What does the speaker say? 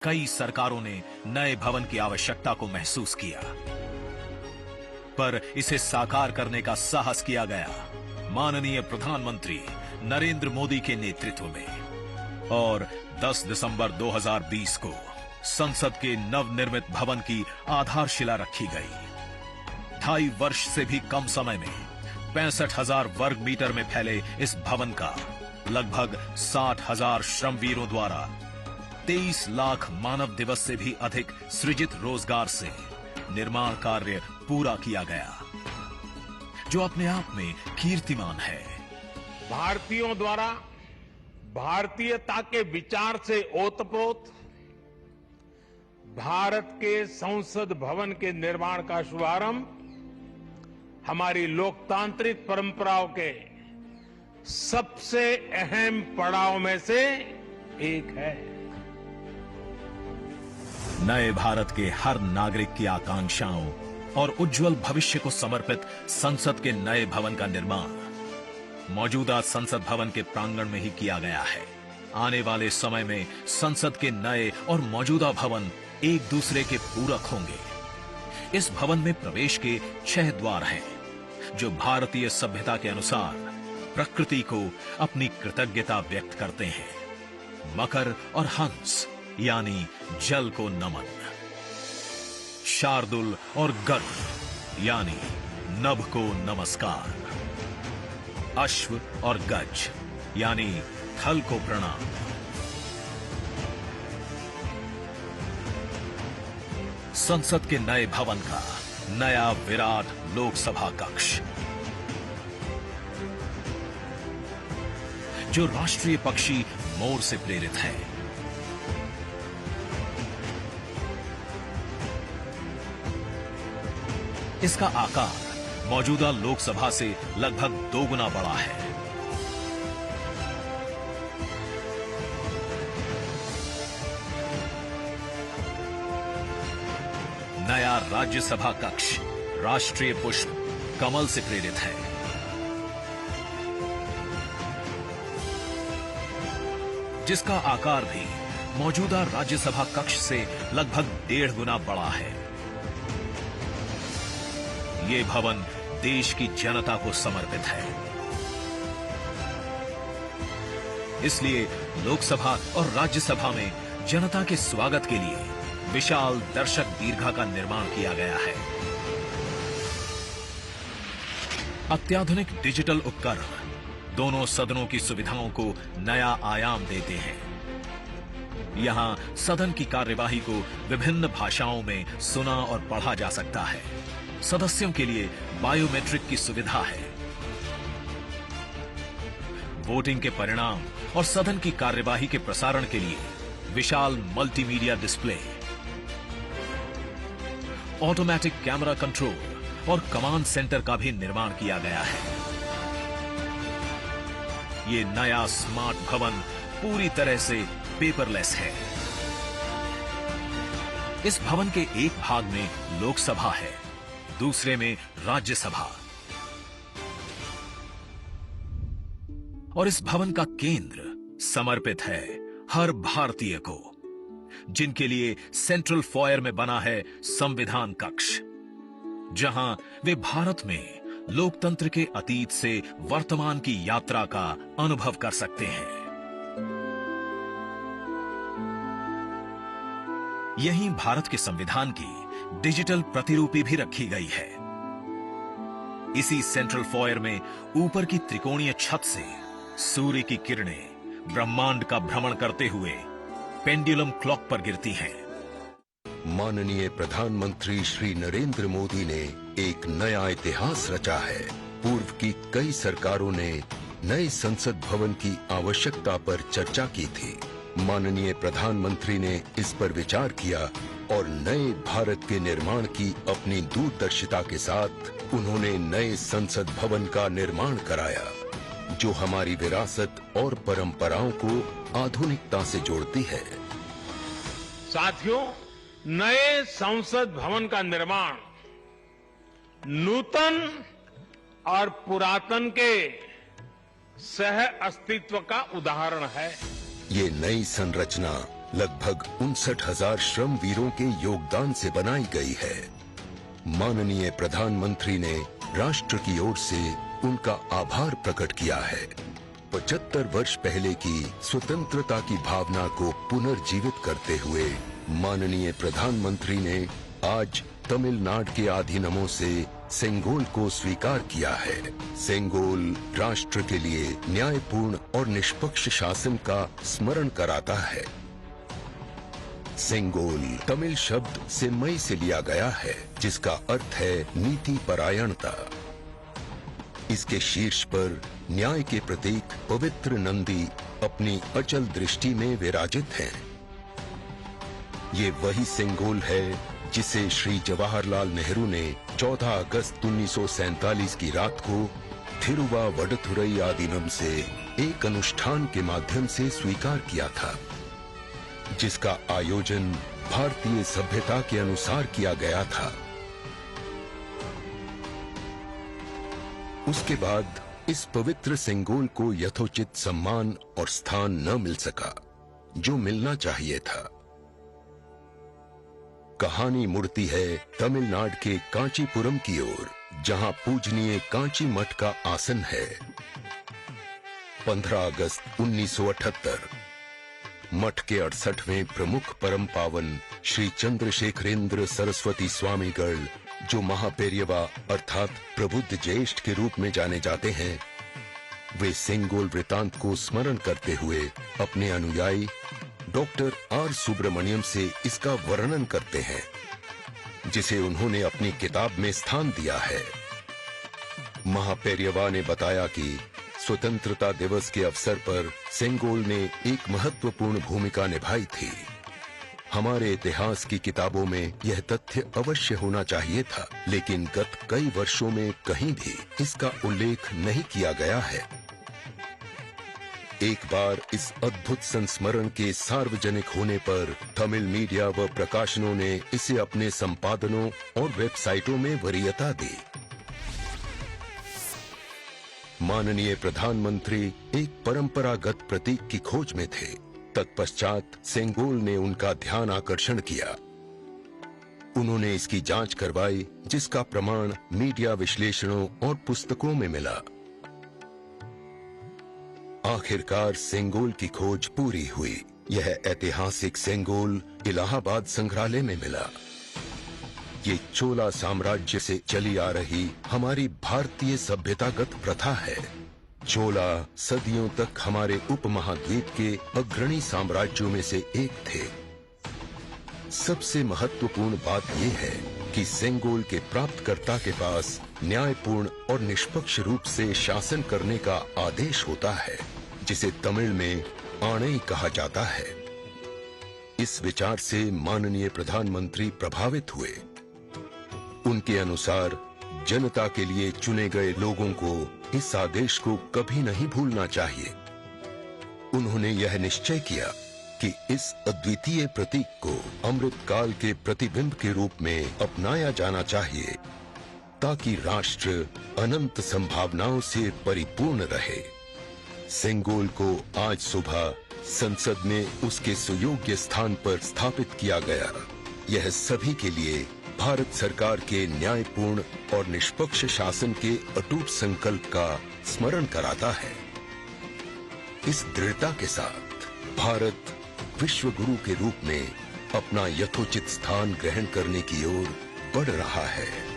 कई सरकारों ने नए भवन की आवश्यकता को महसूस किया, पर इसे साकार करने का साहस किया गया माननीय प्रधानमंत्री नरेंद्र मोदी के नेतृत्व में। और 10 दिसंबर 2020 को संसद के नवनिर्मित भवन की आधारशिला रखी गई। 2.5 वर्ष से भी कम समय में 65,000 वर्ग मीटर में फैले इस भवन का लगभग 60,000 श्रमवीरों द्वारा 23 लाख मानव दिवस से भी अधिक सृजित रोजगार से निर्माण कार्य पूरा किया गया, जो अपने आप में कीर्तिमान है। भारतीयों द्वारा भारतीयता के विचार से ओतप्रोत भारत के संसद भवन के निर्माण का शुभारंभ हमारी लोकतांत्रिक परंपराओं के सबसे अहम पड़ाव में से एक है। नए भारत के हर नागरिक की आकांक्षाओं और उज्जवल भविष्य को समर्पित संसद के नए भवन का निर्माण मौजूदा संसद भवन के प्रांगण में ही किया गया है। आने वाले समय में संसद के नए और मौजूदा भवन एक दूसरे के पूरक होंगे। इस भवन में प्रवेश के 6 द्वार हैं, जो भारतीय सभ्यता के अनुसार प्रकृति को अपनी कृतज्ञता व्यक्त करते हैं। मकर और हंस यानी जल को नमन, शार्दुल और गर्भ यानी नभ को नमस्कार, अश्व और गज यानी थल को प्रणाम। संसद के नए भवन का नया विराट लोकसभा कक्ष, जो राष्ट्रीय पक्षी मोर से प्रेरित है। इसका आकार मौजूदा लोकसभा से लगभग 2 गुना बड़ा है। नया राज्यसभा कक्ष राष्ट्रीय पुष्प कमल से प्रेरित है। जिसका आकार भी मौजूदा राज्यसभा कक्ष से लगभग 1.5 गुना बड़ा है। ये भवन देश की जनता को समर्पित है, इसलिए लोकसभा और राज्यसभा में जनता के स्वागत के लिए विशाल दर्शक दीर्घा का निर्माण किया गया है। अत्याधुनिक डिजिटल उपकरण दोनों सदनों की सुविधाओं को नया आयाम देते हैं। यहां सदन की कार्यवाही को विभिन्न भाषाओं में सुना और पढ़ा जा सकता है। सदस्यों के लिए बायोमेट्रिक की सुविधा है। वोटिंग के परिणाम और सदन की कार्यवाही के प्रसारण के लिए विशाल multimedia display, automatic camera control और कमांड सेंटर का भी निर्माण किया गया है। ये नया स्मार्ट भवन पूरी तरह से पेपरलेस है। इस भवन के एक भाग में लोकसभा है, दूसरे में राज्यसभा। और इस भवन का केंद्र समर्पित है हर भारतीय को, जिनके लिए सेंट्रल फॉयर में बना है संविधान कक्ष, जहां वे भारत में लोकतंत्र के अतीत से वर्तमान की यात्रा का अनुभव कर सकते हैं। यहीं भारत के संविधान की डिजिटल प्रतिरूपी भी रखी गई है। इसी सेंट्रल फॉयर में ऊपर की त्रिकोणीय छत से सूर्य की किरणें ब्रह्मांड का भ्रमण करते हुए पेंडुलम क्लॉक पर गिरती हैं। माननीय प्रधानमंत्री श्री नरेंद्र मोदी ने एक नया इतिहास रचा है। पूर्व की कई सरकारों ने नए संसद भवन की आवश्यकता पर चर्चा की थी। माननीय प्रधानमंत्री ने इस पर विचार किया और नए भारत के निर्माण की अपनी दूरदर्शिता के साथ उन्होंने नए संसद भवन का निर्माण कराया, जो हमारी विरासत और परंपराओं को आधुनिकता से जोड़ती है। साथियों, नए संसद भवन का निर्माण नूतन और पुरातन के सह अस्तित्व का उदाहरण है। ये नई संरचना लगभग 59,000 श्रम वीरों के योगदान से बनाई गई है। माननीय प्रधानमंत्री ने राष्ट्र की ओर से उनका आभार प्रकट किया है। 75 वर्ष पहले की स्वतंत्रता की भावना को पुनर्जीवित करते हुए माननीय प्रधानमंत्री ने आज तमिलनाडु के अधीनमों से सेंगोल को स्वीकार किया है। सेंगोल राष्ट्र के लिए न्यायपूर्ण और निष्पक्ष शासन का स्मरण कराता है। सेंगोल तमिल शब्द सेम्मई से लिया गया है, जिसका अर्थ है नीति परायणता। इसके शीर्ष पर न्याय के प्रतीक पवित्र नंदी अपनी अचल दृष्टि में विराजित हैं। ये वही सेंगोल है जिसे श्री जवाहरलाल नेहरू ने 14 अगस्त 1947 की रात को थिरुवावडथुरई आदीनम से एक अनुष्ठान के माध्यम से स्वीकार किया था, जिसका आयोजन भारतीय सभ्यता के अनुसार किया गया था। उसके बाद इस पवित्र सेंगोल को यथोचित सम्मान और स्थान न मिल सका, जो मिलना चाहिए था। कहानी मुड़ती है तमिलनाडु के कांचीपुरम की ओर, जहां पूजनीय कांची मठ का आसन है। 15 अगस्त 1978 मठ के 68वें प्रमुख परम पावन श्री चंद्रशेखरेंद्र सरस्वती स्वामीगढ़, जो महापेरियवा अर्थात प्रबुद्ध ज्येष्ठ के रूप में जाने जाते हैं, वे सेंगोल वृतांत को स्मरण करते हुए अपने अनुयायी डॉक्टर आर सुब्रमण्यम से इसका वर्णन करते हैं, जिसे उन्होंने अपनी किताब में स्थान दिया है। महापेरियवा ने बताया कि स्वतंत्रता दिवस के अवसर पर सेंगोल ने एक महत्वपूर्ण भूमिका निभाई थी। हमारे इतिहास की किताबों में यह तथ्य अवश्य होना चाहिए था, लेकिन गत कई वर्षों में कहीं भी इसका उल्लेख नहीं किया गया है। एक बार इस अद्भुत संस्मरण के सार्वजनिक होने पर तमिल मीडिया व प्रकाशनों ने इसे अपने संपादनों और वेबसाइटों में वरीयता दी। माननीय प्रधानमंत्री एक परंपरागत प्रतीक की खोज में थे। तत्पश्चात सेंगोल ने उनका ध्यान आकर्षण किया। उन्होंने इसकी जांच करवाई, जिसका प्रमाण मीडिया विश्लेषणों और पुस्तकों में मिला। आखिरकार सेंगोल की खोज पूरी हुई। यह ऐतिहासिक सेंगोल इलाहाबाद संग्रहालय में मिला। ये चोला साम्राज्य से चली आ रही हमारी भारतीय सभ्यतागत प्रथा है। चोला सदियों तक हमारे उपमहाद्वीप के अग्रणी साम्राज्यों में से एक थे। सबसे महत्वपूर्ण बात यह है कि सेंगोल के प्राप्तकर्ता के पास न्यायपूर्ण और निष्पक्ष रूप से शासन करने का आदेश होता है, जिसे तमिल में आणै कहा जाता है। इस विचार से माननीय प्रधानमंत्री प्रभावित हुए। उनके अनुसार जनता के लिए चुने गए लोगों को इस आदेश को कभी नहीं भूलना चाहिए। उन्होंने यह निश्चय किया कि इस अद्वितीय प्रतीक को अमृतकाल के प्रतिबिंब के रूप में अपनाया जाना चाहिए, ताकि राष्ट्र अनंत संभावनाओं से परिपूर्ण रहे। सेंगोल को आज सुबह संसद में उसके सुयोग्य स्थान पर स्थापित किया गया। यह सभी के लिए भारत सरकार के न्यायपूर्ण और निष्पक्ष शासन के अटूट संकल्प का स्मरण कराता है। इस दृढ़ता के साथ भारत विश्व गुरु के रूप में अपना यथोचित स्थान ग्रहण करने की ओर बढ़ रहा है।